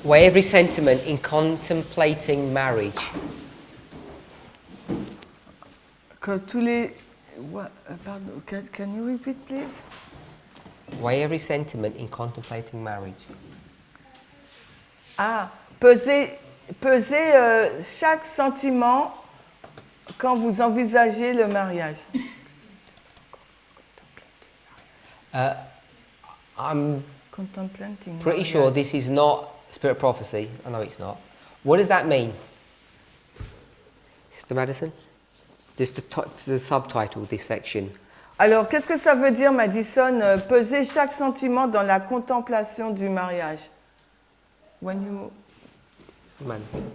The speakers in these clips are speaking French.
Weigh every sentiment in contemplating marriage. Que tous les... Pardon, can you repeat, please? Weigh every sentiment in contemplating marriage. Ah, peser chaque sentiment quand vous envisagez le mariage. I'm Contemplating pretty mariage. sure this is not spirit prophecy. I know it's not. What does that mean? Sister Madison? Just the subtitle of this section. Alors, qu'est-ce que ça veut dire, Madison, peser chaque sentiment dans la contemplation du mariage? When you... Sister Madison.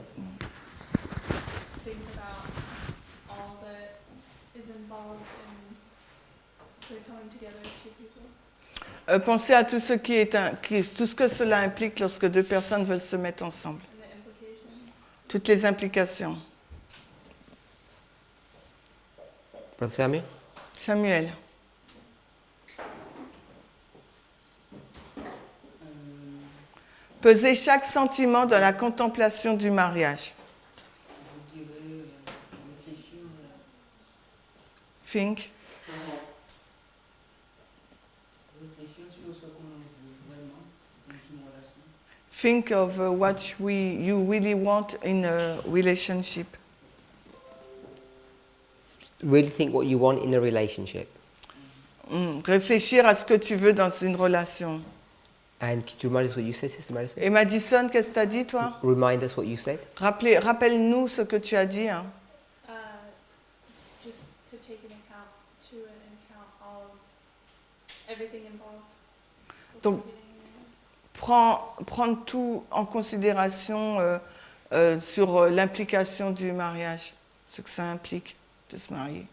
Think about all that is involved in the coming together of two people. Pensez à tout ce tout ce que cela implique lorsque deux personnes veulent se mettre ensemble. And the implications. Toutes les implications. Brother Samuel? Samuel. Peser chaque sentiment dans la contemplation du mariage. Je dirais réfléchir. Think. Réfléchir sur ce qu'on veut vraiment dans une relation. Think of what you really want in a relationship. Really think what you want in a relationship. Réfléchir à ce que tu veux dans une relation. And could you remind us what you said, Sister Madison? Et Madison, qu'est-ce que tu as dit, toi? Remind us what you said. Rappelle-nous ce que tu as dit. Hein. Just to take into account all of everything involved. Donc, prendre tout en considération sur l'implication du mariage, ce que ça implique de se marier.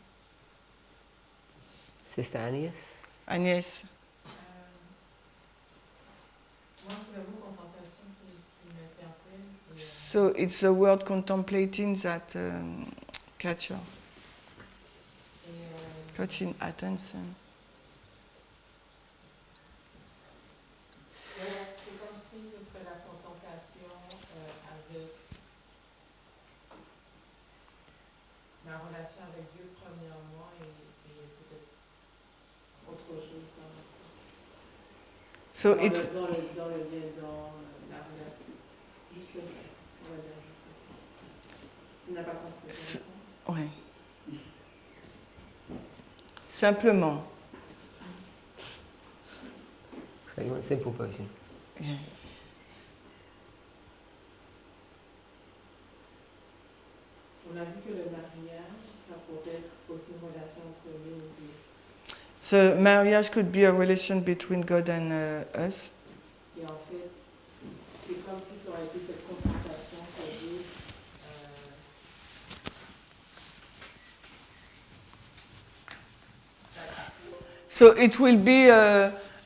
Sister Agnès? Agnès. Moi, c'est le mot contemplation qui m'interpelle. So it's the word contemplating that catching attention. C'est comme si ce serait la contemplation avec ma relation avec Dieu premièrement et peut-être autre chose So dans it, la relation. Juste ça, on va dire juste ça. Tu n'as pas compris. ouais. Simplement. So you want a simple version? Yeah. On a vu que le mariage, ça peut être aussi une relation entre nous et Dieu. So marriage could be a relation between God and us. Et en fait, c'est comme si ça aurait été cette contemplation que j'ai. So it will be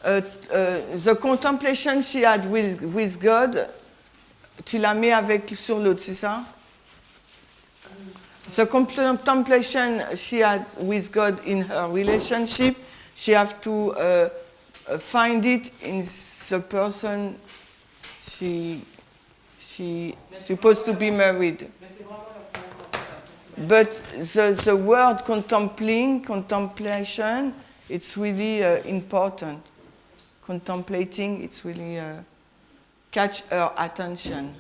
the contemplation she had with God. Tu la mets sur l'autre, c'est ça? The contemplation she had with God in her relationship, she have to find it in the person she supposed to be married. But the word contemplation, it's really important. Contemplating, it's really catch her attention.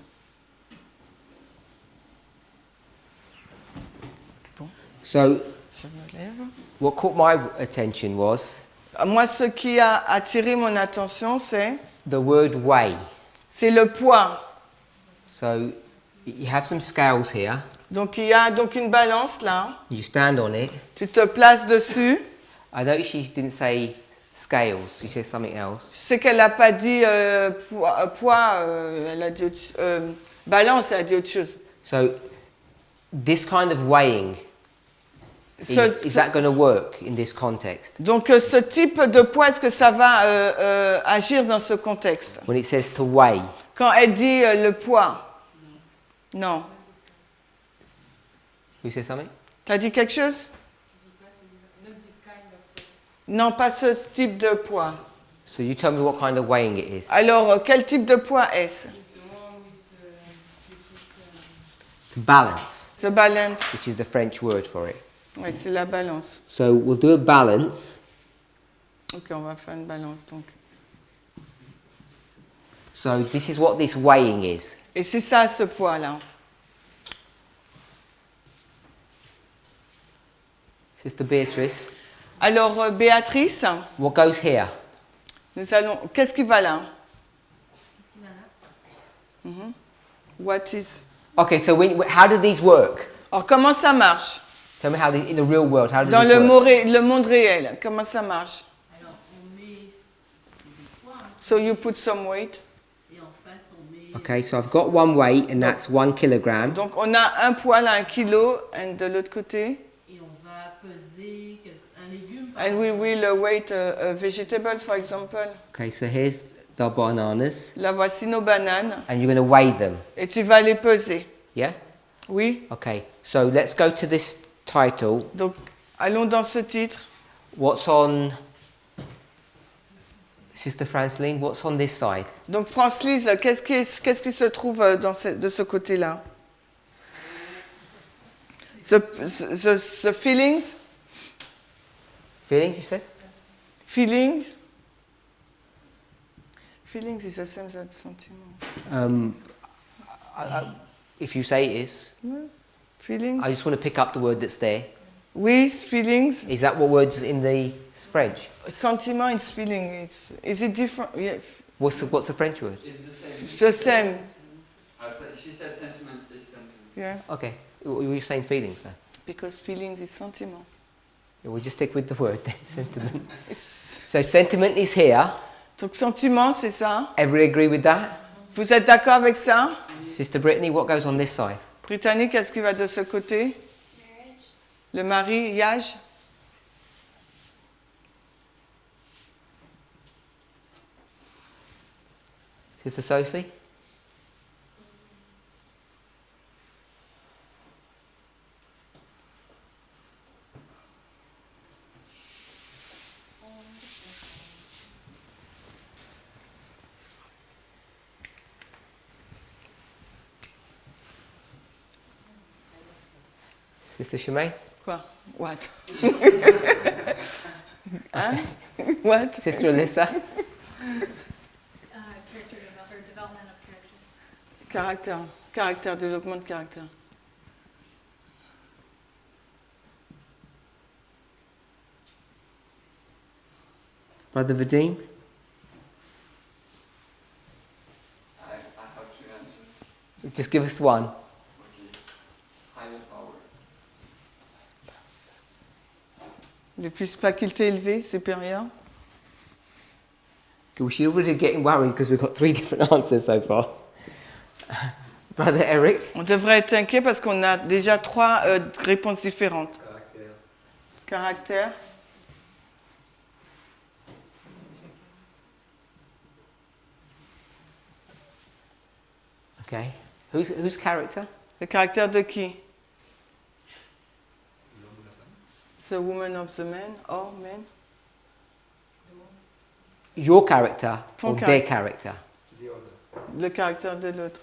So, Je me lève. what caught my attention was Moi, ce qui a attiré mon attention, c'est the word weigh. le poids. So, you have some scales here. Donc, il y a donc une balance là. You stand on it. Tu te places dessus. I noticed she didn't say scales. She said something else. Je sais qu'elle n'a pas dit poids, elle a dit balance, elle a dit autre chose. So, this kind of weighing, is that going to work in this context? Donc, ce type de poids, est-ce que ça va agir dans ce contexte? When it says to weigh, Quand elle dit le poids. Non. who says something? T'as dit quelque chose? Non, pas ce type de poids. So you tell me what kind of weighing it is. Alors, quel type de poids est-ce? To balance, The balance. which is the French word for it. Oui, c'est la balance. So we'll do a balance. Ok, on va faire une balance donc. So this is what this weighing is. Et c'est ça ce poids-là. Sister Beatrice, Alors, Béatrice, what goes here? nous allons. Qu'est-ce qui va là? What is? Okay, so how do these work? Alors, comment ça marche? Tell me how in the real world, how does Dans this work? le monde réel, comment ça marche? Alors, on met des poids So you put some weight. et en face, on met Okay, so I've got one weight and that's 1 kilogram. Donc, on a un poids là, 1 kilo, et de l'autre côté. et on va peser un légume. par And we exemple. will weight a vegetable, for example. Okay, so here's the bananas Là, voici nos bananes. and you're going to weigh them. Et tu vas les peser. Yeah? Oui? Okay, so let's go to this title. Donc, allons dans ce titre. What's on, Sister Franceline, what's on this side? Donc, France-Lise, qu'est-ce qui se trouve de ce côté-là? The feelings? Feelings, you said? Feelings? Feelings is the same as sentiment. If you say it is, Feelings? I just want to pick up the word that's there. Oui, feelings. Is that what words in the French? Sentiment is feeling. Is it different? Yeah, What's the French word? it's the same. She said sentiment is sentiment. Yeah, Okay, were you saying feelings then? because feelings is sentiment. We'll just stick with the word then, sentiment. It's, So sentiment is here. donc sentiment, c'est ça. Everybody agree with that? Vous êtes d'accord avec ça? Sister Brittany, what goes on this side? Britannique, qu'est-ce qui va de ce côté? Le mariage. Sister Sophie? Sister Shemaine? Quoi? What? Hein? What? Sister Alyssa? Development of character. Caractère, développement de caractère. Brother Vadim? I have to answer. Just give us one. Okay. Higher powers. Les plus facultés élevées, supérieures. We should already getting worried because we've got 3 different answers so far. Brother Eric? On devrait être inquiet parce qu'on a déjà 3 réponses différentes. Caractère. Okay. Whose character? Le caractère de qui? The woman of the man or man? Your character Ton or character. their character? Le caractère de l'autre.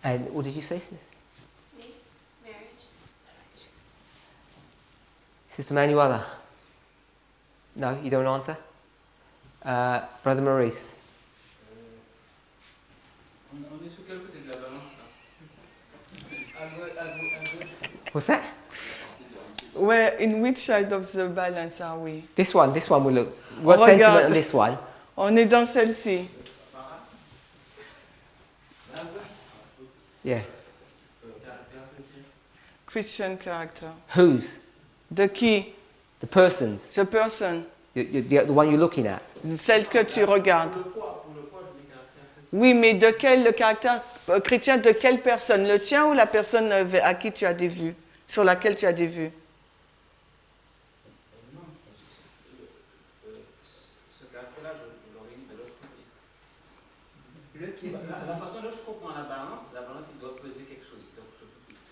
And what did you say, sis? Marriage. Sister Manuela? No, you don't answer? Brother Maurice? On est sur quel côté de la balance là? What's that? Where, in which side of the balance are we? This one will look. What Oh, sentiment regarde. on this one? On est dans celle-ci. Yeah. Christian character. Whose? De qui? The person's. The person. The one you're looking at. Celle que tu regardes. Oui, mais de quel le caractère chrétien de quelle personne? Le tien ou la personne à qui tu as des vues? Sur laquelle tu as des vues? Ce caractère-là, je l'aurais mis de l'autre côté. La façon dont je comprends la balance, il doit peser quelque chose. Donc,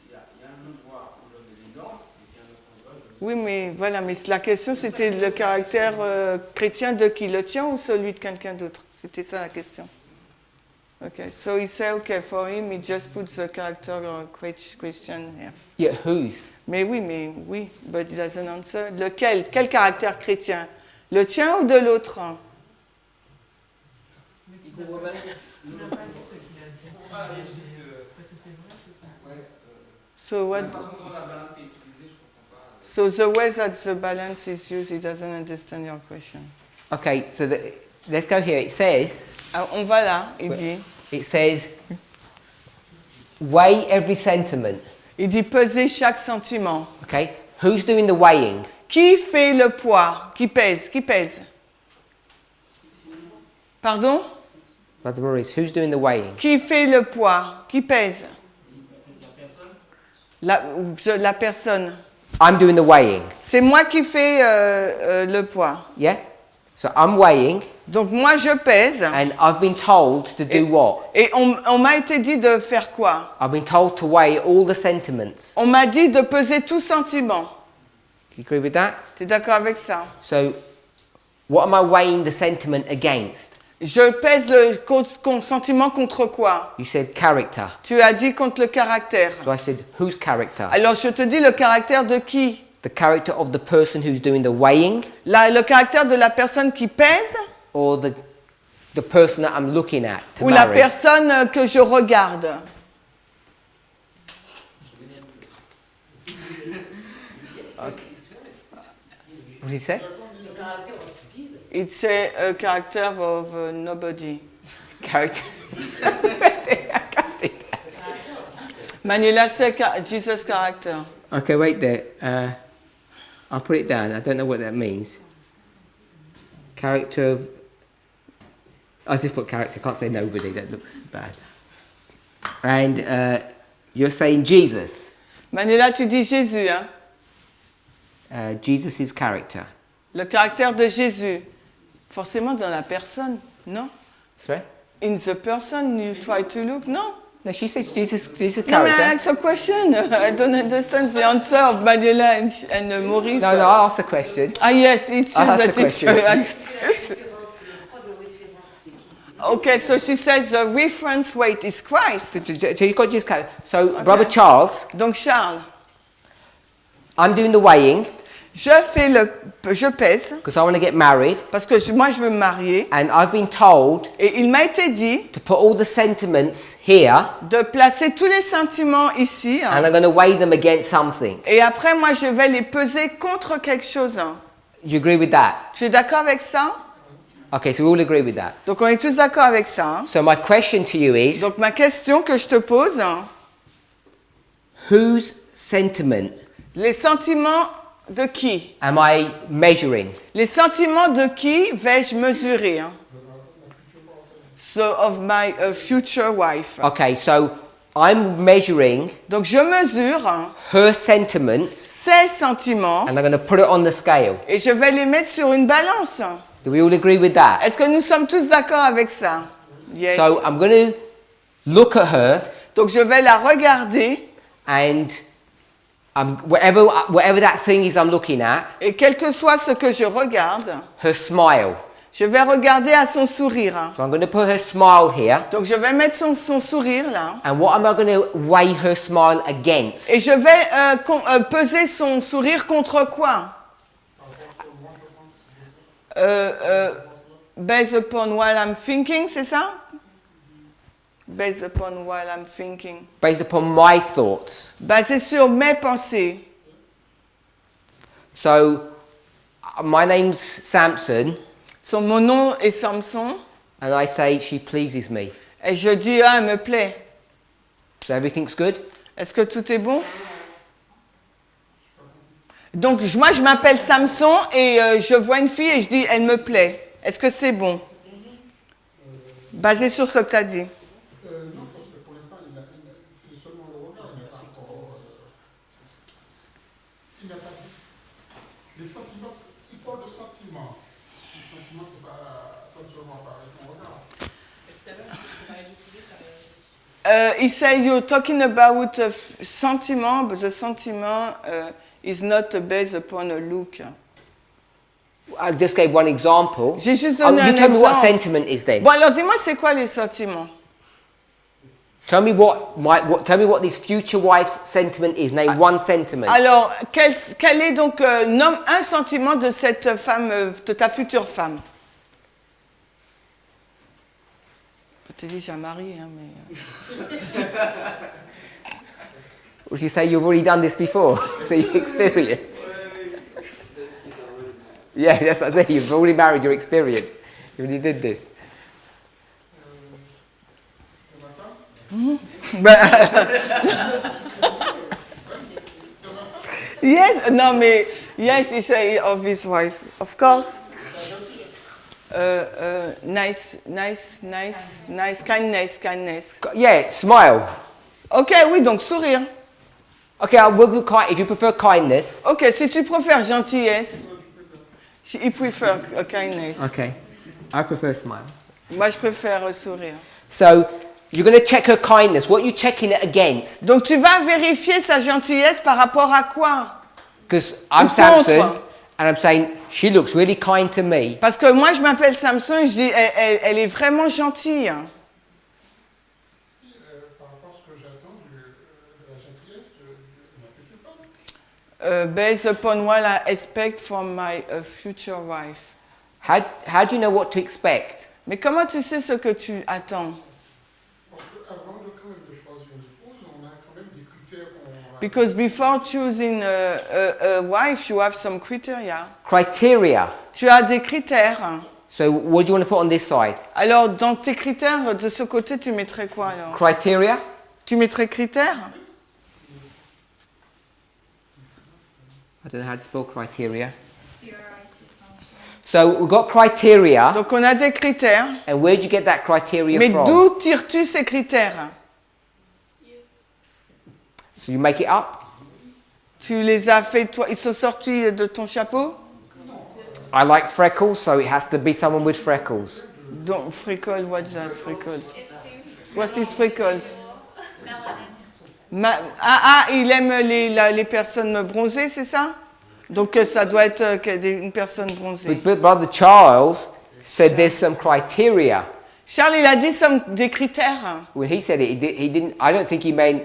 il y a un endroit où je mets les normes, et puis un autre endroit où je mets... Oui, mais voilà, mais la question c'était le caractère chrétien de qui? Le tien ou celui de quelqu'un d'autre? C'était ça la question. Okay, so he said, okay, for him, he just puts the character Christian here. Yeah, whose? Mais oui, but he doesn't answer. Lequel? Quel caractère chrétien? Le tien ou de l'autre? So what? So the way that the balance is used, he doesn't understand your question. Okay, so let's go here. It says, Alors, on va là, il dit. it says, weigh every sentiment. Il dit peser chaque sentiment. Okay, who's doing the weighing? Qui fait le poids? Qui pèse? Qui pèse? Pardon? Brother Maurice, who's doing the weighing? Qui fait le poids? Qui pèse? La personne. I'm doing the weighing. C'est moi qui fais le poids. Yeah? So I'm weighing, Donc moi je pèse. and I've been told to do what? Et on m'a été dit de faire quoi? I've been told to weigh all the sentiments. On m'a dit de peser tout sentiment. You agree with that? Tu es d'accord avec ça? So, what am I weighing the sentiment against? Je pèse le sentiment contre quoi? You said character. Tu as dit contre le caractère. So I said, whose character? Alors je te dis le caractère de qui? The character of the person who's doing the weighing, Le caractère de la personne qui pèse or the person that I'm looking at to ou la marry? personne que je regarde? What did he say? It's a character of nobody. Character. Manuela said Jesus' character. Okay, wait there. I'll put it down. I don't know what that means. Character of... I just put character. I can't say nobody. That looks bad. And you're saying Jesus. Manuela, tu dis Jésus, hein? Jesus' character. Le caractère de Jésus. Forcément dans la personne, non? Sorry? In the person you try to look, no? No, she says Jesus' No, I character. ask a question. I don't understand the answer of Manuela and Maurice. No, I asked the question. Ah yes, it's you I'll ask the the teacher. Okay, so she says the reference weight is Christ. So you've got Jesus' character. So, Brother Charles, Donc Charles, I'm doing the weighing je pèse because I want to get married, parce que moi je veux me marier and I've been told et il m'a été dit to put all the sentiments here, de placer tous les sentiments ici hein, and I'm going to weigh them against something. et après moi je vais les peser contre quelque chose. Hein. You agree with that? Tu es d'accord avec ça? Okay, so we all agree with that. Donc on est tous d'accord avec ça. Hein. So my question to you is, Donc ma question que je te pose, hein, whose sentiment les sentiments de qui? am I measuring? Les sentiments de qui vais-je mesurer? Hein? So of my future wife. Okay, so I'm measuring Donc je mesure hein, her sentiments, ces sentiments and I'm going to put it on the scale. et je vais les mettre sur une balance. Do we all agree with that? Est-ce que nous sommes tous d'accord avec ça? Yes. So I'm going to look at her, Donc je vais la regarder and whatever that thing is I'm looking at, et quel que soit ce que je regarde, her smile. je vais regarder à son sourire. Hein. So I'm going to put her smile here, Donc je vais mettre son sourire là. and what am I going to weigh her smile against? Et je vais peser son sourire contre quoi? Based upon while I'm thinking, c'est ça? Based upon while I'm thinking. Based upon my thoughts. Basé sur mes pensées. So, my name's Samson, So, mon nom est Samson. and I say she pleases me. Et je dis, ah, elle me plaît. So everything's good? Est-ce que tout est bon? Donc, moi, je m'appelle Samson et je vois une fille et je dis, elle me plaît. Est-ce que c'est bon? Basé sur ce qu'a dit. Non, parce que pour l'instant, c'est seulement le regard, mais pas encore. Il n'a pas dit. Les sentiments, il parle de sentiments. Les sentiments, c'est pas seulement par ton regard. He said you're talking about sentiment, but the sentiment is not based upon a look. I just gave one example. J'ai juste donné un you tell me what exemple. sentiment is then. Bon, alors dis-moi, c'est quoi les sentiments? Tell me what this future wife's sentiment is. Name one sentiment. Alors, quel est donc, nomme un sentiment de cette femme, de ta future femme. Je t'ai déjà marié, hein, mais... Would you say you've already done this before? So you experienced. Yeah, that's what I say. You've already married your experience. You already did this. Yes, no, mais yes, he said of his wife, of course. Nice, kindness. Yeah, smile. Ok, oui, donc sourire. Okay, we'll do if you prefer kindness. Ok, si tu préfères gentillesse, il préfère kindness. Okay, I prefer smiles. Moi, je préfère sourire. So you're going to check her kindness. What are you checking it against? Donc tu vas vérifier sa gentillesse par rapport à quoi? Because I'm Samson, and I'm saying she looks really kind to me. Parce que moi, je m'appelle Samson, je dis, elle est vraiment gentille. Par rapport à ce que j'attends de la gentillesse de ma future femme. Based upon what I expect from my future wife. How do you know what to expect? Mais comment tu sais ce que tu attends? Parce qu'avant de choisir une épouse, on a quand même des critères qu'on... Because before choosing a wife, you have some criteria. Criteria. Tu as des critères. So what do you want to put on this side? Alors, dans tes critères, de ce côté, tu mettrais quoi alors? Criteria. Tu mettrais critères? I don't know how to spell criteria. So we've got criteria. Donc, on a des critères. And where do you get that criteria Mais from? d'où tires-tu ces critères? So you make it up? Tu les as fait, toi, ils sont sortis de ton chapeau? I like freckles, so it has to be someone with freckles. Donc, freckles, what's that, freckles? What is freckles? Il aime les personnes bronzées, c'est ça? Donc, ça doit être une personne bronzée. But Brother Charles said there's some criteria. Charles, il a dit des critères. When he said it, he didn't. I don't think he meant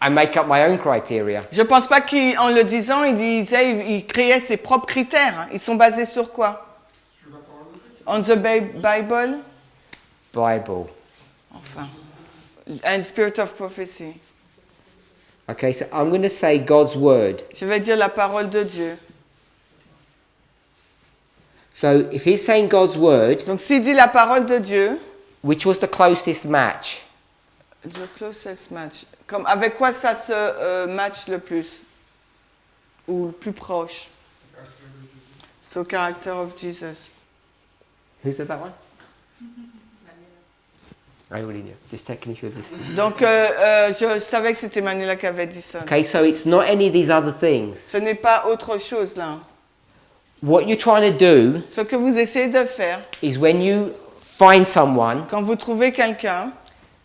I make up my own criteria. Je pense pas qu'en le disant, il créait ses propres critères. Ils sont basés sur quoi? On the Bible? Bible. Enfin, and spirit of prophecy. Okay, so I'm going to say God's word. Je vais dire la parole de Dieu. So if he's saying God's word, Donc s'il dit la parole de Dieu, which was the closest match? the closest match. Comme avec quoi ça se match le plus? Ou le plus proche? So character of Jesus. Who said that one? I already knew. Just checking if you're listening. Donc je savais que c'était Manuela qui avait dit ça. Okay, so it's not any of these other things. Ce n'est pas autre chose là. What you're trying to do Ce que vous essayez de faire, is when you find someone, quand vous trouvez quelqu'un,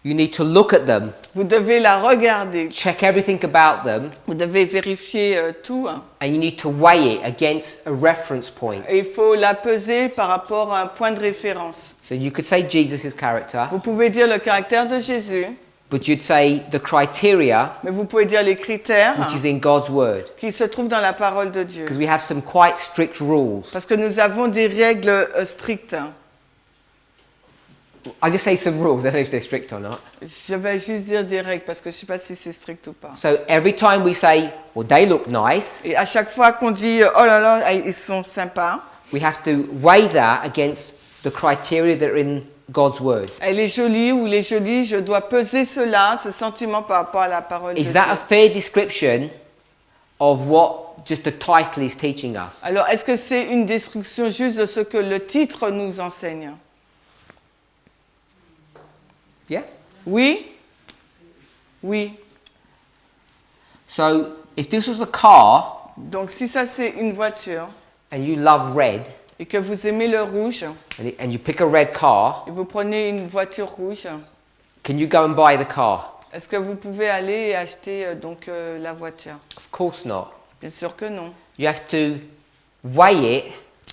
you need to look at them, vous devez la regarder. check everything about them, Vous devez vérifier tout. and you need to weigh it against a reference point. Et il faut la peser par rapport à un point de référence. So you could say Jesus' character, Vous pouvez dire le caractère de Jésus, but you'd say the criteria, mais vous pouvez dire les critères which is in God's word. qui se trouvent dans la parole de Dieu. Because we have some quite strict rules. Parce que nous avons des règles strictes. I'll just say some rules. I don't know if they're strict or not. Je vais juste dire des règles parce que je ne sais pas si c'est strict ou pas. So every time we say, well, they look nice, Et à chaque fois qu'on dit oh là là, ils sont sympas, we have to weigh that against the criteria that are in God's word. elle est jolie ou il est joli, je dois peser cela, ce sentiment par rapport à la parole de Is that a Dieu. fair description of what just the title is teaching us? Alors, est-ce que c'est une description juste de ce que le titre nous enseigne? Yeah? Oui? Oui. So if this was a car Donc, si ça c'est une voiture and you love red et que vous aimez le rouge and you pick a red car, et vous prenez une voiture rouge, can you go and buy the car? est-ce que vous pouvez aller et acheter la voiture? Of course not. Bien sûr que non. You have to weigh it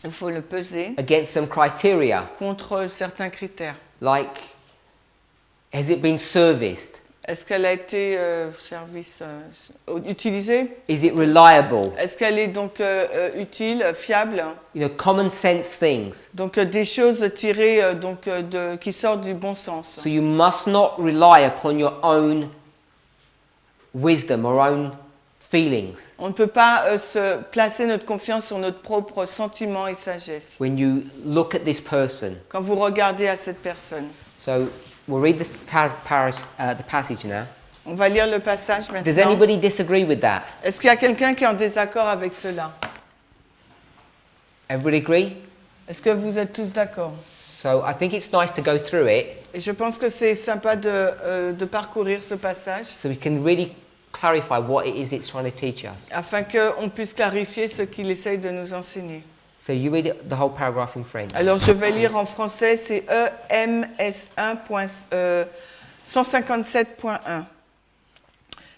Il faut le peser against some criteria. contre certains critères. Like, has it been serviced? Est-ce qu'elle a été utilisée? Is it reliable? Est-ce qu'elle est donc utile, fiable? You know, common sense things. Donc des choses tirées qui sortent du bon sens. So you must not rely upon your own wisdom or own feelings On ne peut pas se placer notre confiance sur notre propre sentiment et sagesse when you look at this person. quand vous regardez à cette personne. So we'll read this the passage now. On va lire le passage Does maintenant. anybody disagree with that? Est-ce qu'il y a quelqu'un qui est en désaccord avec cela? Everybody agree? Est-ce que vous êtes tous d'accord? So I think it's nice to go through it Et je pense que c'est sympa de parcourir ce passage so we can really clarify what it is it's trying to teach us. afin qu'on puisse clarifier ce qu'il essaye de nous enseigner. So you read the whole paragraph in French. Alors je vais lire en français, c'est EMS 157.1.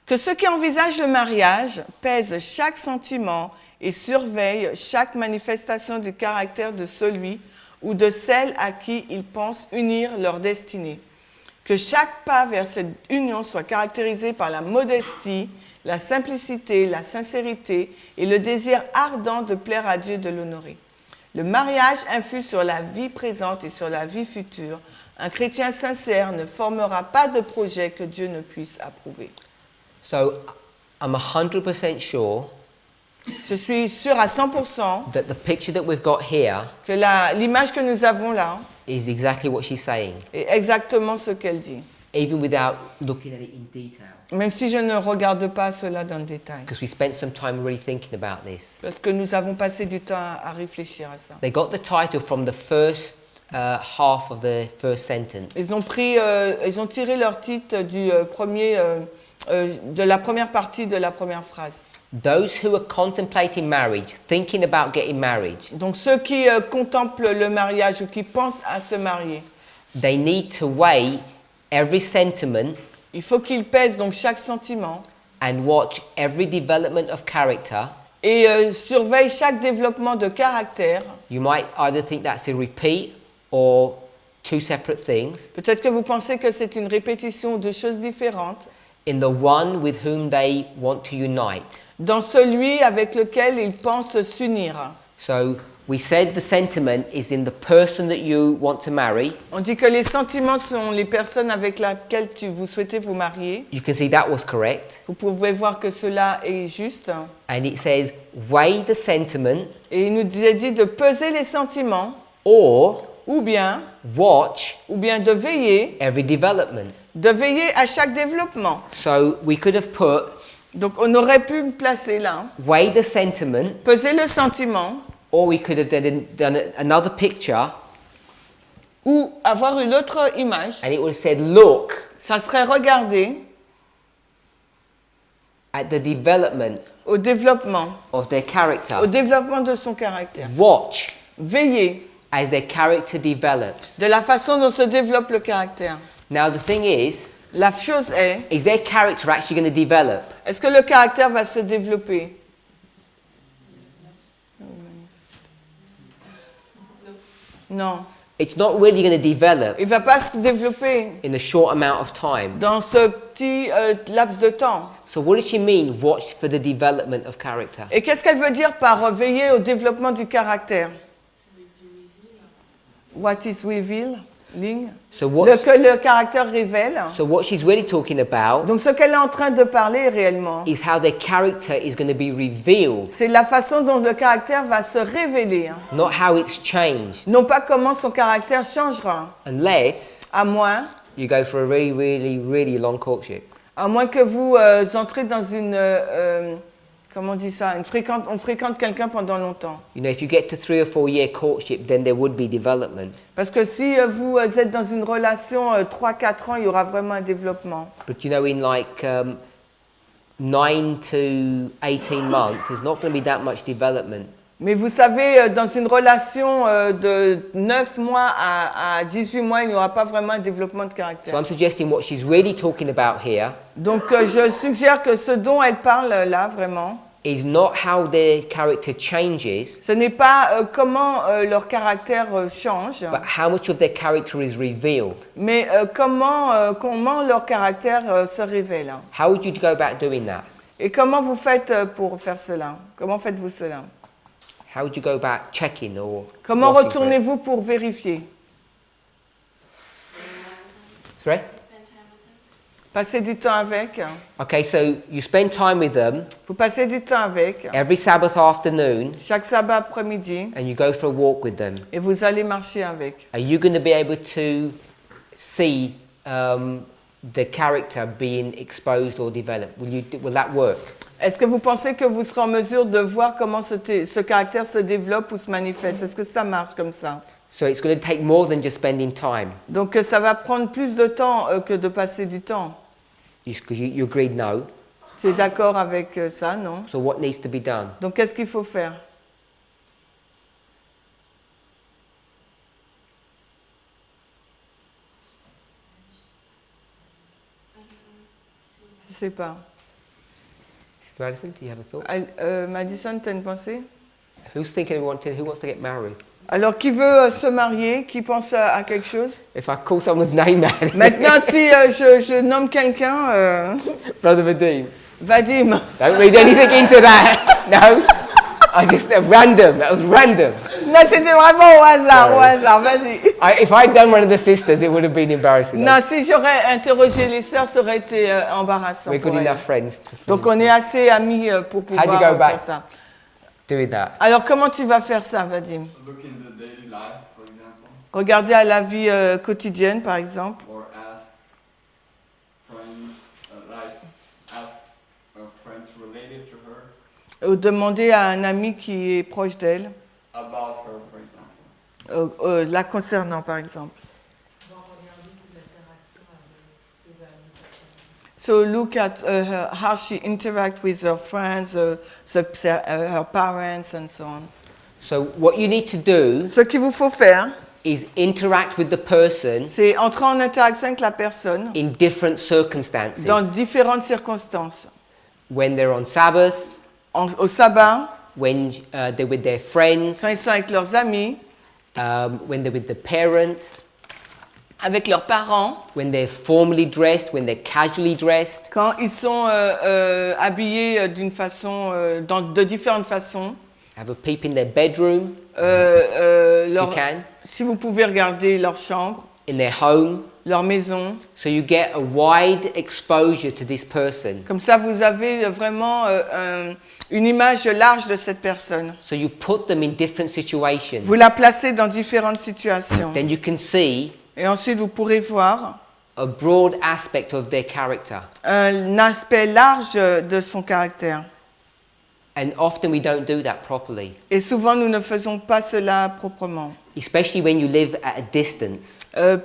Que ceux qui envisagent le mariage pèsent chaque sentiment et surveillent chaque manifestation du caractère de celui ou de celle à qui ils pensent unir leur destinée. Que chaque pas vers cette union soit caractérisé par la modestie, la simplicité, la sincérité et le désir ardent de plaire à Dieu et de l'honorer. Le mariage influe sur la vie présente et sur la vie future. Un chrétien sincère ne formera pas de projet que Dieu ne puisse approuver. So I'm 100% sure Je suis sûre à 100% that the picture that we've got here que l'image que nous avons là is exactly what she's saying, est exactement ce qu'elle dit. even without looking at it in detail. Même si je ne regarde pas cela dans le détail. Because we spent some time really thinking about this. Parce que nous avons passé du temps à réfléchir à ça. They got the title from the first half of the first sentence. Ils ont tiré leur titre de la première partie de la première phrase. Those who are contemplating marriage, thinking about getting married, Donc ceux qui contemplent le mariage ou qui pensent à se marier, they need to weigh every sentiment il faut qu'ils pèsent donc chaque sentiment and watch every development of character. et surveillent chaque développement de caractère. You might either think that's a repeat or two separate things. Peut-être que vous pensez que c'est une répétition de choses différentes. In the one with whom they want to unite. Dans celui avec lequel ils pensent s'unir. So we said the sentiment is in the person that you want to marry. On dit que les sentiments sont les personnes avec lesquelles vous souhaitez vous marier. You can see that was correct. Vous pouvez voir que cela est juste. And it says weigh the sentiment Et il nous est dit de peser les sentiments or ou bien de veiller à chaque développement. So we could have put Donc on aurait pu me placer là, weigh the sentiment, peser le sentiment, or we could have done another picture ou avoir une autre image. and it would have said look Ça serait regarder at the development au développement of their character. de son caractère. Watch Veiller as their character develops. de la façon dont se développe le caractère. Now the thing is La chose their character actually going to develop? est-ce que le caractère va se développer? Non. It's not really going to develop Il ne va pas se développer in a short amount of time. dans ce petit laps de temps. So what does she mean, watch for the development of character? Et qu'est-ce qu'elle veut dire par veiller au développement du caractère? What is revealing? So Que le caractère révèle. so what she's really talking about Donc ce qu'elle est en train de parler réellement, is how their character is going to be revealed, c'est la façon dont le caractère va se révéler. not how it's changed, Non pas comment son caractère changera, unless à moins you go for a really, really, really long courtship. que vous entrez dans une comment on dit ça, on fréquente quelqu'un pendant longtemps. You know, if you get to 3 or 4 year courtship, then there would be development. Parce que si vous êtes dans une relation 3-4 ans, il y aura vraiment un développement. But you know, in like 9 to 18 months, there's not going to be that much development. Mais vous savez, dans une relation de 9 mois à 18 mois, il n'y aura pas vraiment un développement de So caractère. I'm suggesting what she's really talking about here Donc je suggère que ce dont elle parle là, vraiment, is not how their character changes, Ce n'est pas comment leur caractère change, but how much of their character is revealed. mais comment leur caractère se révèle. How would you go about doing that? Et comment vous faites pour faire cela? Comment faites-vous cela? How would you go about checking or Comment watching for it? retournez-vous pour vérifier? Sorry? Passer du temps avec. Okay, so you spend time with them Vous passez du temps avec. every Sabbath afternoon Chaque sabbat après-midi. and you go for a walk with them. Et vous allez marcher avec. Are you going to be able to see the character being exposed or developed? Will that work? Est-ce que vous pensez que vous serez en mesure de voir comment ce caractère se développe ou se manifeste? Est-ce que ça marche comme ça? So it's going to take more than just spending time. Donc ça va prendre plus de temps que de passer du temps. Because you agreed no. Tu es d'accord avec ça, non? So what needs to be done? Donc qu'est-ce qu'il faut faire? Je sais pas. Sister Madison, do you have a thought? Madison, tu as une pensée? Who wants to get married? Alors, qui veut se marier? Qui pense à quelque chose? If I call someone's name out, Maintenant, si je nomme quelqu'un, Brother Vadim, Vadim. don't read anything into that. No, I just random. That was random. Non, c'était vraiment au hasard, Sorry. vas-y. If I'd done one of the sisters, it would have been embarrassing. Non, si j'aurais interrogé les sœurs, ça aurait été embarrassant. We're pour good elles. enough friends Donc, on est assez amis pour pouvoir How'd you go faire back? ça. doing that. Alors, comment tu vas faire ça, Vadim? Look in the daily life, for example, Regarder à la vie quotidienne, par exemple. or ask friends, ask friends related to her Ou demander à un ami qui est proche d'elle, about her, for example. la concernant, par exemple. So look at how she interacts with her friends, her parents, and so on. So what you need to do Ce qu'il vous faut faire, is interact with the person c'est entrer en interaction avec la personne in different circumstances. dans différentes circonstances. When they're on Sabbath, Au sabbat, when they're with their friends, quand ils sont avec leurs amis, when they're with the parents, avec leurs parents, when they're formally dressed, when they're casually dressed, quand ils sont habillés d'une façon, de différentes façons. have a peep in their bedroom, Leur, you can, si vous pouvez regarder leur chambre, in their home, leur maison, so you get a wide exposure to this person. comme ça vous avez vraiment une image large de cette personne. So you put them in different situations. Vous la placez dans différentes situations. Then you can see Et ensuite vous pourrez voir a broad aspect of their character. un aspect large de son caractère. And often we don't do that properly, Et souvent nous ne faisons pas cela proprement. especially when you live at a distance.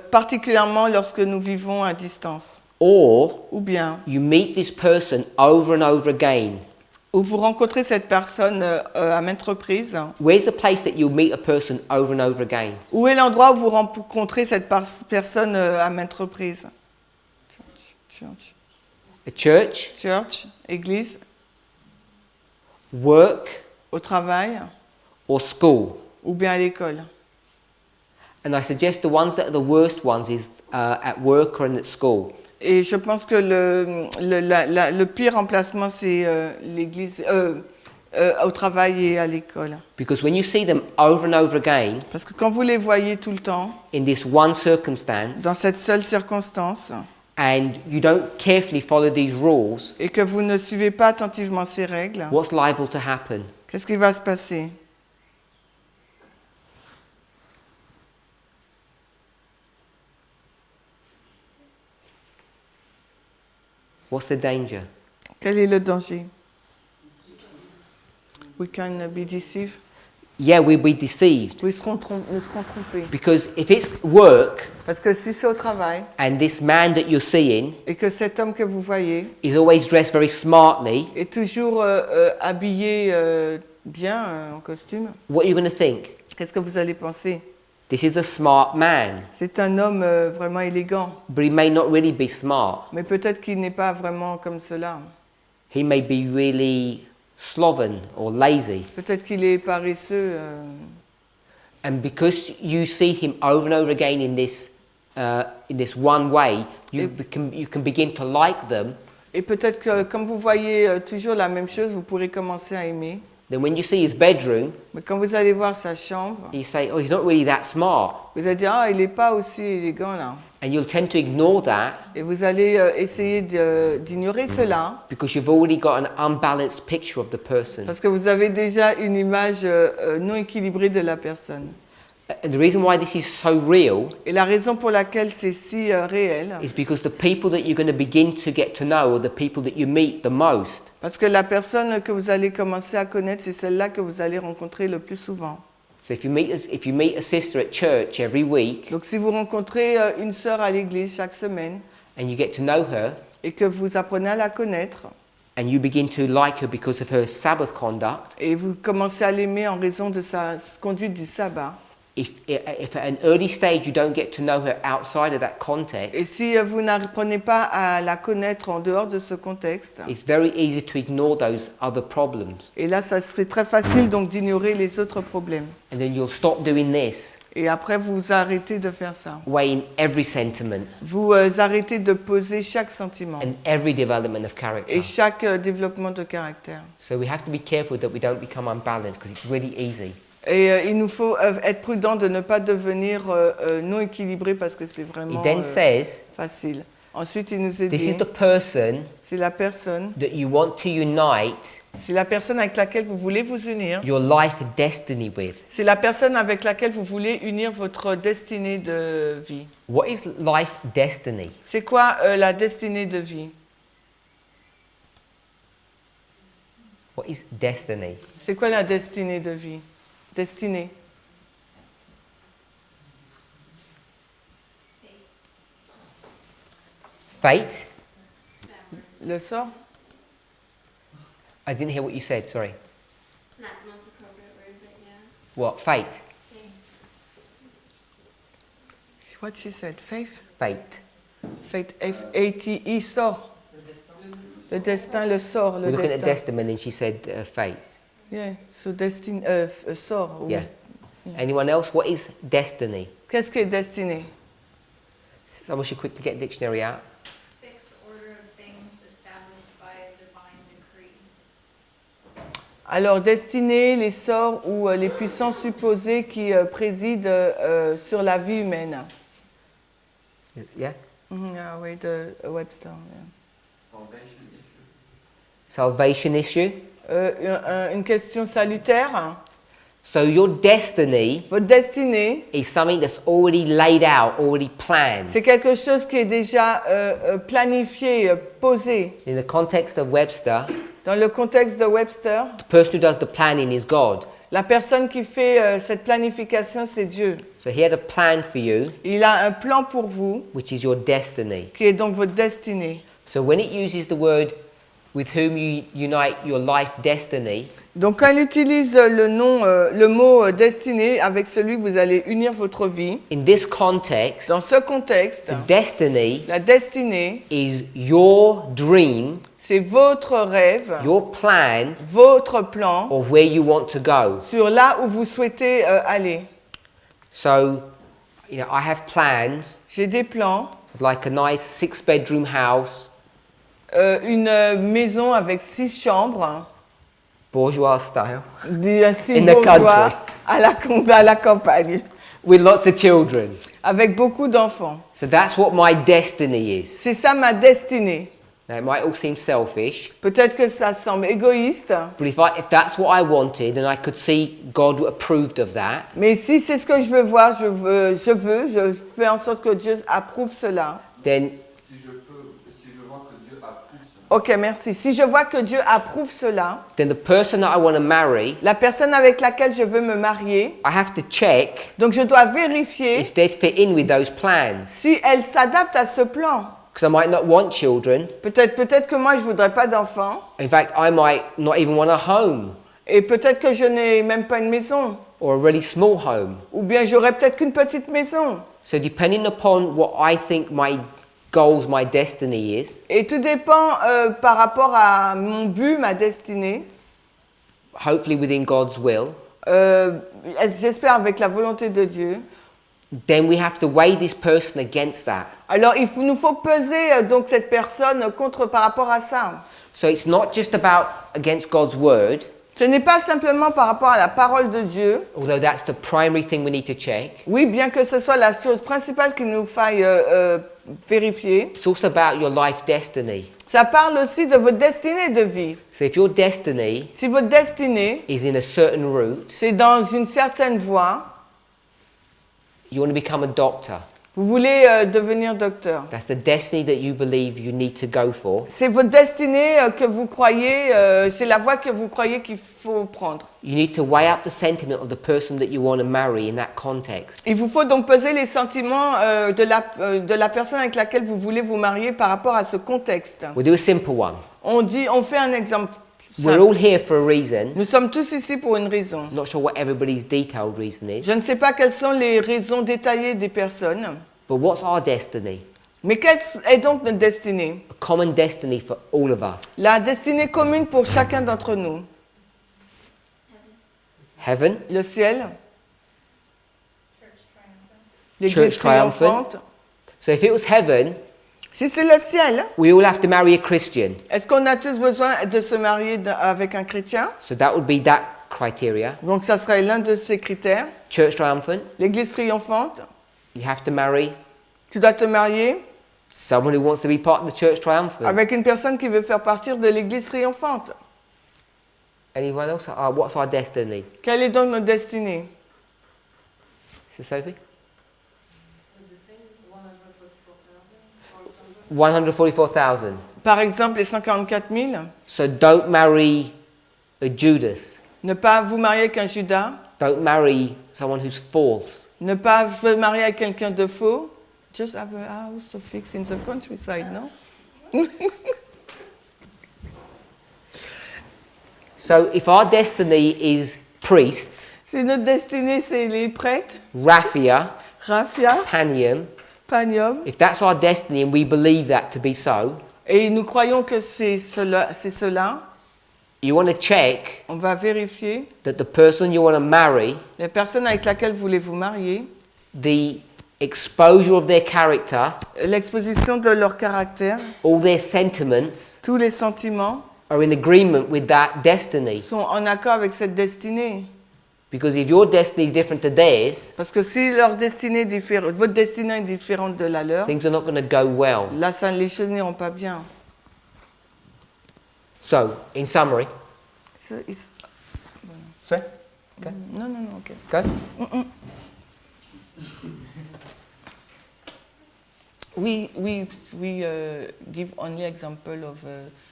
Particulièrement lorsque nous vivons à distance. Or Ou bien, you meet this person over and over again. où vous rencontrez cette personne à maintes reprises. Where's the place that you'll meet a person over and over again? Où est l'endroit où vous rencontrez cette personne à maintes reprises? Church. A church, Church, église, work, au travail or school. ou bien à l'école. And I suggest the ones that are the worst ones is at work or at school. Et je pense que le pire emplacement, c'est l'église, au travail et à l'école. Because when you see them over and over again Parce que quand vous les voyez tout le temps, in this one circumstance, dans cette seule circonstance, and you don't carefully follow these rules, et que vous ne suivez pas attentivement ces règles, what's liable to happen? qu'est-ce qui va se passer? What's the danger? Quel est le danger? We can be deceived. Yeah, we'll be deceived. Nous serons trompés. Because if it's work Parce que si c'est au travail, and this man that you're seeing et que cet homme que vous voyez is always dressed very smartly, est toujours habillé bien en costume, what are you going to think? qu'est-ce que vous allez penser? This is a smart man, C'est un homme vraiment élégant, but he may not really be smart. mais peut-être qu'il n'est pas vraiment comme cela. He may be really sloven or lazy. Peut-être qu'il est paresseux. And because you see him over and over again in this one way, you can begin to like them. Et peut-être que comme vous voyez toujours la même chose, vous pourrez commencer à aimer. Then when you see his bedroom, Mais quand vous allez voir sa chambre, you say, oh, he's not really that smart. vous allez dire, ah, il n'est pas aussi élégant là. And you'll tend to ignore that Et vous allez essayer d'ignorer cela, because you've already got an unbalanced picture of the person. parce que vous avez déjà une image non équilibrée de la personne. And the reason why this is so real Et la raison pour laquelle c'est si réel, is because the people that you're going to begin to get to know are the people that you meet the most. parce que la personne que vous allez commencer à connaître, c'est celle-là que vous allez rencontrer le plus souvent. So if you meet a sister at church every week Donc si vous rencontrez une sœur à l'église chaque semaine and you get to know her et que vous apprenez à la connaître, and you begin to like her because of her Sabbath conduct, et vous commencez à l'aimer en raison de sa conduite du sabbat, if at an early stage you don't get to know her outside of that et context, si vous n'apprenez pas à la connaître en dehors de ce contexte, it's very easy to ignore those other problems. et là ça serait très facile donc d'ignorer les autres problèmes. And then you'll stop doing this, Et après vous arrêtez de faire ça. weighing every sentiment Vous arrêtez de poser chaque sentiment and every development of character. et chaque développement de caractère. So we have to be careful that we don't become unbalanced because it's really easy. Et il nous faut être prudent de ne pas devenir non équilibré parce que c'est vraiment He then says, facile. Ensuite, il nous est this dit, is the person c'est la personne, that you want to unite c'est la personne avec laquelle vous voulez vous unir, your life destiny with. c'est la personne avec laquelle vous voulez unir votre destinée de vie. What is life destiny? C'est quoi la destinée de vie? What is destiny? C'est quoi la destinée de vie? Destinée. Fate? Le sort? I didn't hear what you said, sorry. It's not the most appropriate word, but yeah. What? Fate? What she said? Faith? Fate. Fate, F-A-T-E, sort. Le destin, le sort, We're le looking at destin. Destin and she said fate. Yeah, so destin, sort. Oui. Yeah. Anyone else? What is destiny? Qu'est-ce que destinée? Someone should quickly get a dictionary out. Fixed order of things established by a divine decree. Alors, destinée, les sorts ou les puissances supposées qui président sur la vie humaine. Yeah? Ah oui, de Webster. Salvation issue. Salvation issue? Une question salutaire. So your destiny Votre destinée, is something that's already laid out, already planned. c'est quelque chose qui est déjà planifié, posé. In the context of Webster, Dans le contexte de Webster, the person who does the planning is God. la personne qui fait cette planification, c'est Dieu. So he had a plan for you, Il a un plan pour vous, which is your destiny. qui est donc votre destinée. So when it uses the word with whom you unite your life destiny, Donc quand il utilise le mot destinée avec celui que vous allez unir votre vie, in this context, dans ce contexte, the destiny la destinée, is your dream, c'est votre rêve, your plan votre plan of where you want to go. sur là où vous souhaitez aller. So, you know, I have plans, J'ai des plans, like a nice 6-bedroom house, une maison avec 6 chambres, bourgeois style, du style In the bourgeois country. à la campagne, with lots of children. avec beaucoup d'enfants. So that's what my destiny is. C'est ça ma destinée. Now, it might all seem selfish, Peut-être que ça semble égoïste, but if that's what I wanted and I could see God approved of that, mais si c'est ce que je veux voir, je fais en sorte que Dieu approuve cela. then Si je vois que Dieu approuve cela, Ok, merci. Si je vois que Dieu approuve cela, the person that I want to marry, la personne avec laquelle je veux me marier, I have to check donc je dois vérifier if they'd fit in with those plans. si elle s'adapte à ce plan. Because I might not want children. Peut-être que moi je voudrais pas d'enfants, In fact, I might not even want a home et peut-être que je n'ai même pas une maison, or a really small home. ou bien j'aurais peut-être qu'une petite maison. So depending upon what I think my goals, my destiny is, Et tout dépend par rapport à mon but, ma destinée. hopefully within God's will, j'espère avec la volonté de Dieu, then we have to weigh this person against that. alors nous faut peser donc cette personne par rapport à ça. So it's not just about against God's word, Ce n'est pas simplement par rapport à la parole de Dieu. although that's the primary thing we need to check. Oui, bien que ce soit la chose principale qu'il nous faille vérifier. It's also about your life destiny. Ça parle aussi de votre destinée de vie. So if your destiny Si votre destinée, is in a certain route, c'est dans une certaine voie, you want to become a doctor. vous voulez devenir docteur. That's the destiny that you believe you need to go for. C'est votre destinée que vous croyez, c'est la voie que vous croyez qu'il faut prendre. You need to weigh up the sentiment of the person that you want to marry in that context. Il vous faut donc peser les sentiments de la personne avec laquelle vous voulez vous marier par rapport à ce contexte. We'll do a simple one. On fait un exemple We're simple. all here for a reason. Nous sommes tous ici pour une raison. Not sure what everybody's detailed reason is, Je ne sais pas quelles sont les raisons détaillées des personnes, but what's our destiny? mais quelle est donc notre destinée? A common destiny for all of us. La destinée commune pour chacun d'entre nous. Heaven, Le ciel, Church triumphant. l'église Church triumphant. triomphante. so if it was heaven, Si c'est le ciel, we all have to marry a Christian. est-ce qu'on a tous besoin de se marier avec un chrétien? So that would be that criteria. Donc ça serait l'un de ces critères. Church triumphant, L'église triomphante, you have to marry tu dois te marier someone who wants to be part of the church triumphant. avec une personne qui veut faire partie de l'église triomphante. Anyone else? What's our destiny? Quelle est donc notre destinée? So Sophie? The same 144,000 or 144,000. Par exemple, les 144 000. So don't marry a Judas. Ne pas vous marier avec un Judas. Don't marry someone who's false. Ne pas vous marier avec quelqu'un de faux. Just have a house to fix in the countryside, non? So if our destiny is priests, Si notre destinée, c'est les prêtres, Raphia, Raphia, Panium, Panium, if that's our destiny and we believe that to be so, et nous croyons que c'est cela, you want to check on va vérifier that the person you want to marry, les personnes avec lesquelles vous voulez vous marier, the exposure of their character, l'exposition de leur caractère, all their sentiments tous les sentiments are in agreement with that destiny. sont en accord avec cette destinée. Because if your destiny is different to theirs, Parce que si leur destinée est différente, votre destinée est différente de la leur, things are not going to go well. là, les choses n'iront pas bien. So, in summary, So it's- sorry, okay, Non, non, non, ok. go. We give only example of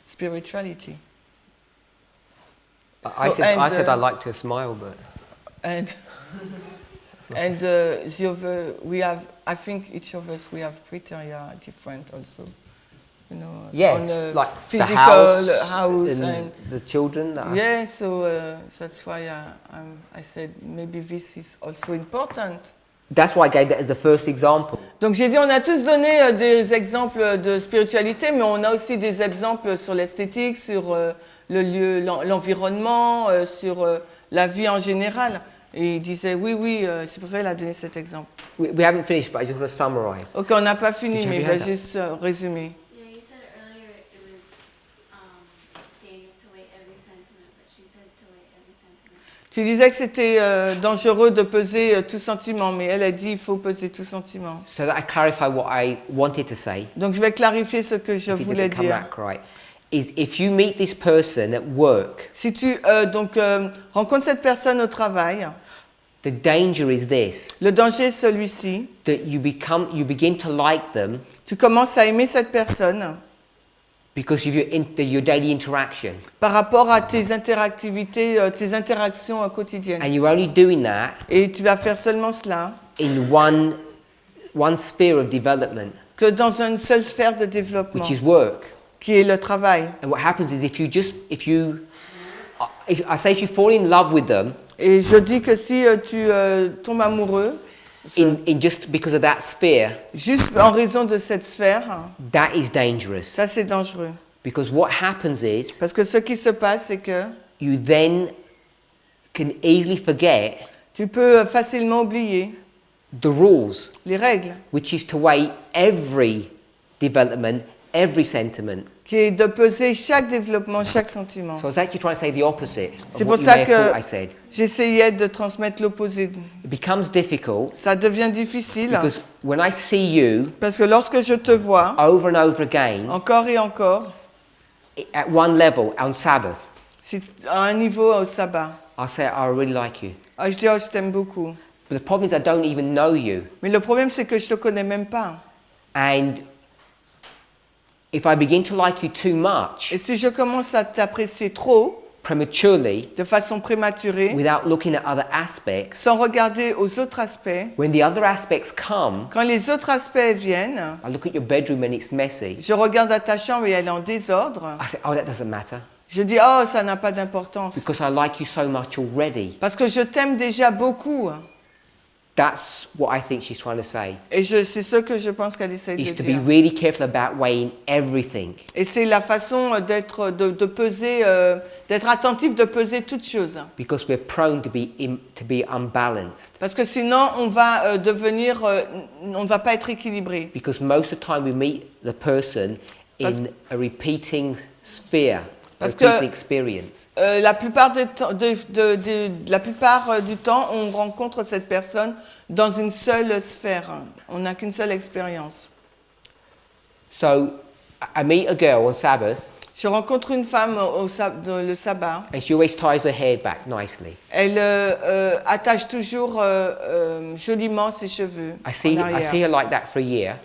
spirituality. I So, said I like to smile, but And the other, we have, I think each of us, we have criteria different also. You know, yes, on the like physical the house and the children. That yeah, so that's why I said maybe this is also important. That's why I gave that as the first example. Donc j'ai dit, on a tous donné des exemples de spiritualité, mais on a aussi des exemples sur l'esthétique, sur le lieu, l'environnement, sur la vie en général. Et il disait, oui, c'est pour ça qu'il a donné cet exemple. We haven't finished, but I just want to summarize. Ok, on n'a pas fini, Did you mais have il your va hand juste résumer. Yeah, you said earlier it was dangerous to weigh every sentiment, but she says to weigh every sentiment. Tu disais que c'était dangereux de peser tout sentiment, mais elle a dit, il faut peser tout sentiment. So that I clarify what I wanted to say, Donc je vais clarifier ce que je if it voulais didn't come dire. back right, is if you meet this person at work, Si tu rencontres cette personne au travail, the danger is this, le danger est celui-ci. that you begin to like them Tu commences à aimer cette personne because of your daily interaction. par rapport à tes interactivités, tes interactions quotidiennes. And you're only doing that Et tu vas faire seulement cela in one sphere of development, que dans une seule sphère de développement, which is work. qui est le travail. And what happens is if you fall in love with them Et je dis que si tu tombes amoureux, in just because of that sphere, juste en raison de cette sphère, that is dangerous. ça c'est dangereux. Because what happens is Parce que ce qui se passe, c'est que you then can easily forget tu peux facilement oublier the rules, les règles, which is to weigh every development, every sentiment. qui est de peser chaque développement, chaque sentiment. So I was actually trying to say the opposite C'est of pour what you ça may have thought I que said. j'essayais de transmettre l'opposé. It becomes difficult Ça devient difficile because when I see you parce que lorsque je te vois, over and over again encore et encore, at one level on Sabbath, c'est à un niveau au sabbat. I say I really like you. Ah, je dis, oh, je t'aime beaucoup. But the problem is I don't even know you. Mais le problème, c'est que je te connais même pas. And if I begin to like you too much Et si je commence à t'apprécier trop, prematurely de façon prématurée, without looking at other aspects, sans regarder aux autres aspects, when the other aspects come, quand les autres aspects viennent, I look at your bedroom and it's messy. je regarde à ta chambre et elle est en désordre. I say, oh, that doesn't matter Je dis, oh, ça n'a pas d'importance. because I like you so much already. Parce que je t'aime déjà beaucoup. That's what I think she's trying to say. Et c'est ce que je pense qu'elle essaie de Is to be dire. really careful about weighing everything Et c'est la façon de peser, d'être attentif, de peser toutes choses. because we're prone to be unbalanced. Parce que sinon, on va on ne va pas être équilibré. Because most of the time we meet the person in a repeating sphere, a Parce que- repeating experience. La plupart du temps, on rencontre cette personne dans une seule sphère. On n'a qu'une seule expérience. So I meet a girl on Sabbath Je rencontre une femme le sabbat. and she always ties her hair back nicely. Elle attache toujours joliment ses cheveux I see en arrière. her like that for a year.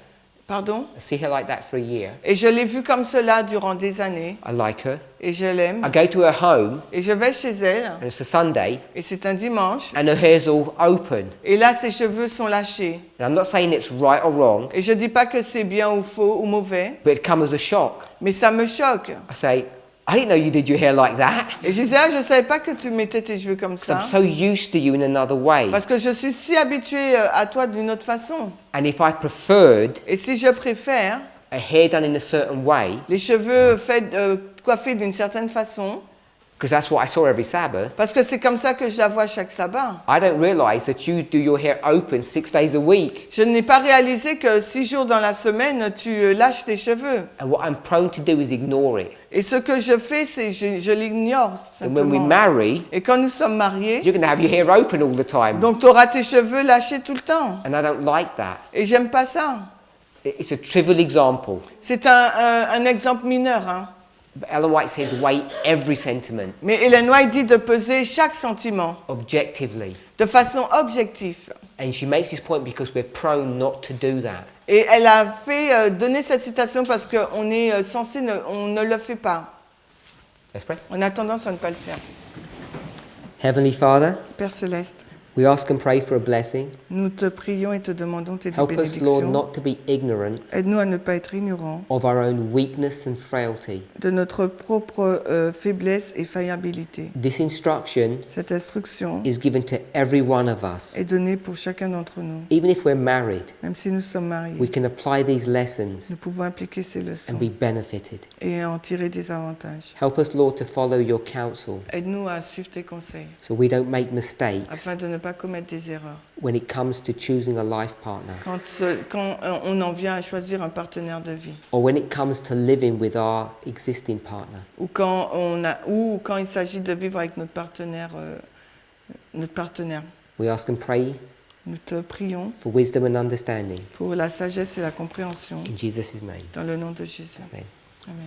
Pardon? I see her like that for a year. Et je l'ai vue comme cela durant des années. I like her. Et je l'aime. I go to her home Et je vais chez elle. and it's a Sunday Et c'est un dimanche. and her hair's all open. Et là, ses cheveux sont lâchés. And I'm not saying it's right or wrong, Et je dis pas que c'est bien ou faux ou mauvais. but it comes as a shock. Mais ça me choque. I say, I didn't know you did your hair like that. Et je disais, ah, je savais pas que tu mettais tes cheveux comme 'Cause ça. I'm so used to you in another way. Parce que je suis si habituée à toi d'une autre façon. And if I preferred Et si je préfère a hair done in a certain way, les cheveux coiffés d'une certaine façon, because that's what I saw every Sabbath, parce que c'est comme ça que je la vois chaque sabbat. I don't realize that you do your hair open 6 days a week. Je n'ai pas réalisé que 6 jours dans la semaine, tu lâches tes cheveux. And what I'm prone to do is ignore it. Et ce que je fais, c'est je l'ignore And when we simplement. marry, Et quand nous sommes mariés, you're going to have your hair open all the time. donc tu auras tes cheveux lâchés tout le temps. And I don't like that. Et j'aime pas ça. It's a trivial example. C'est un exemple mineur. Hein. But Ellen White says weigh every sentiment Mais Ellen White dit de peser chaque sentiment objectively. de façon objective. And she makes this point because we're prone not to do that. Et elle a fait donner cette citation parce qu'on est on ne le fait pas. Let's pray. On a tendance à ne pas le faire. Heavenly Father, Père Céleste, we ask and pray for a blessing. nous te prions et te demandons tes Help us, Lord, bénédictions. not to be ignorant Aide-nous à ne pas être ignorants of our own weakness and frailty. de notre propre faiblesse et faillibilité. This instruction Cette instruction is given to every one of us. est donnée pour chacun d'entre nous. Even if we're married, Même si nous sommes mariés, we can apply these lessons nous pouvons appliquer ces and leçons be benefited. et en tirer des avantages. Help us, Lord, to follow your counsel Aide-nous à suivre tes conseils so we don't make mistakes afin de ne pas commettre des erreurs. when it comes to choosing a life partner Quand on en vient à choisir un partenaire de vie or when it comes to living with our existing partner. ou quand il s'agit de vivre avec notre partenaire. We ask and pray Nous te prions for wisdom and understanding. pour la sagesse et la compréhension In Jesus' name, dans le nom de Jésus. amen. Amen.